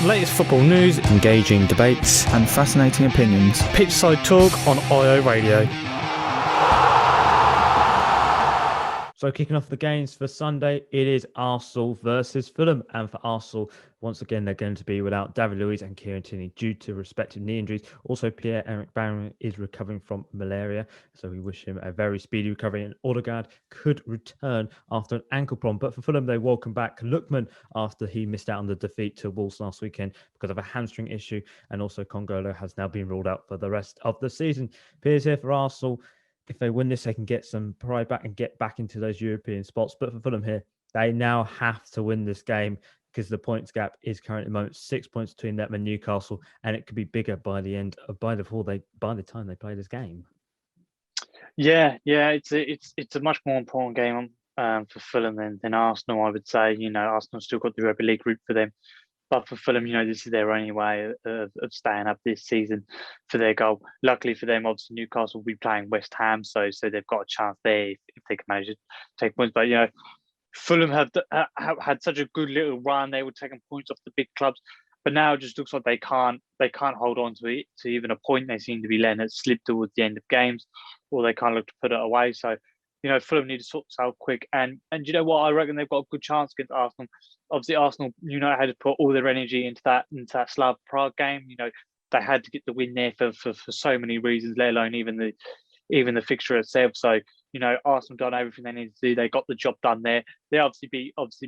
Latest football news, engaging debates, and fascinating opinions. Pitchside talk on IO Radio. So kicking off the games for Sunday, it is Arsenal versus Fulham. And for Arsenal, once again, they're going to be without David Luiz and Kieran Tierney due to respective knee injuries. Also, Pierre-Emerick Aubameyang is recovering from malaria, so we wish him a very speedy recovery. And Odegaard could return after an ankle problem. But for Fulham, they welcome back Lookman after he missed out on the defeat to Wolves last weekend because of a hamstring issue. And also, Congolo has now been ruled out for the rest of the season. Piers here for Arsenal. If they win this, they can get some pride back and get back into those European spots. But for Fulham here, they now have to win this game because the points gap is currently at the moment 6 points between them and Newcastle, and it could be bigger by the time they play this game. Yeah, it's a much more important game for Fulham than Arsenal. I would say, Arsenal still got the Europa League route for them. But for Fulham, this is their only way of staying up this season for their goal. Luckily for them, obviously Newcastle will be playing West Ham, so they've got a chance there if they can manage to take points. But Fulham have had such a good little run; they were taking points off the big clubs, but now it just looks like they can't hold on to it to even a point. They seem to be letting it slip towards the end of games, or they can't look to put it away. So, Fulham need to sort this out quick. And you know what? I reckon they've got a good chance against Arsenal. Obviously, Arsenal, had to put all their energy into that Slav Prague game. They had to get the win there for so many reasons, let alone even the fixture itself. So, Arsenal done everything they needed to do. They got the job done there. They obviously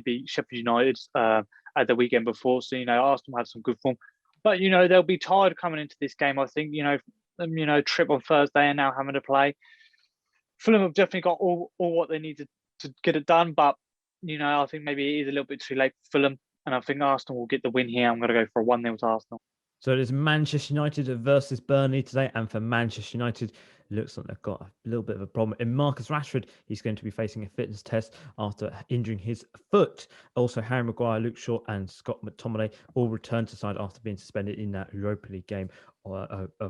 beat Sheffield United at the weekend before. So, Arsenal had some good form. But, they'll be tired coming into this game, I think. Trip on Thursday and now having to play. Fulham have definitely got all what they need to get it done, but I think maybe it is a little bit too late for Fulham, and I think Arsenal will get the win here. I'm going to go for a 1-0 to Arsenal. So it is Manchester United versus Burnley today, and for Manchester United, it looks like they've got a little bit of a problem. In Marcus Rashford, he's going to be facing a fitness test after injuring his foot. Also, Harry Maguire, Luke Shaw, and Scott McTominay all returned to side after being suspended in that Europa League game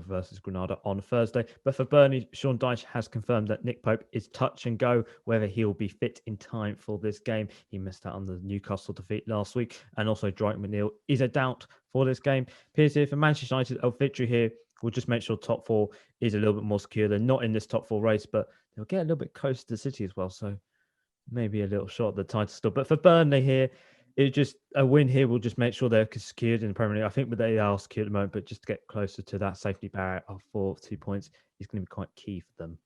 versus Granada on Thursday. But for Burnley, Sean Dyche has confirmed that Nick Pope is touch and go whether he'll be fit in time for this game. He missed out on the Newcastle defeat last week, and also Dwight McNeil is a doubt for this game. Piers here for Manchester United. A victory here will just make sure top four is a little bit more secure. They're not in this top four race, but they'll get a little bit close to the City as well. So maybe a little short at the title still. But for Burnley here, a win here will just make sure they're secured in the Premier League. I think they are secure at the moment, but just to get closer to that safety barrier of 2 points is going to be quite key for them.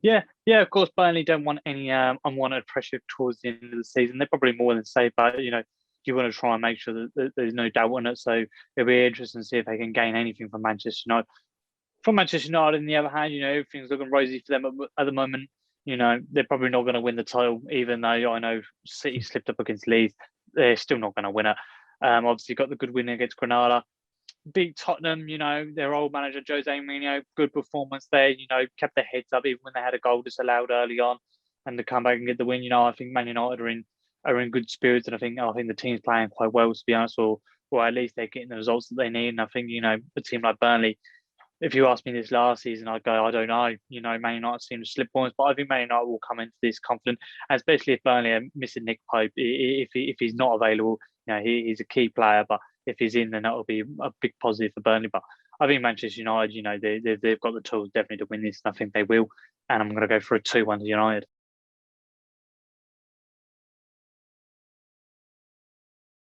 Yeah, of course, Burnley don't want any unwanted pressure towards the end of the season. They're probably more than safe, but you want to try and make sure that there's no doubt on it. So it'll be interesting to see if they can gain anything from Manchester United. From Manchester United, on the other hand, everything's looking rosy for them at the moment. They're probably not going to win the title, even though I know City slipped up against Leeds. They're still not going to win it. Obviously, got the good win against Granada. Beat Tottenham, their old manager, Jose Mourinho, good performance there. Kept their heads up even when they had a goal disallowed early on and to come back and get the win. I think Man United are in good spirits, and I think the team's playing quite well, to be honest, or at least they're getting the results that they need. And I think, a team like Burnley, if you asked me this last season, I'd go, I don't know. Man United seem to slip points, but I think Man United will come into this confident, and especially if Burnley are missing Nick Pope. If he's not available, he's a key player, but if he's in, then that'll be a big positive for Burnley. But I think Manchester United, they've got the tools definitely to win this, and I think they will. And I'm going to go for a 2-1 to United.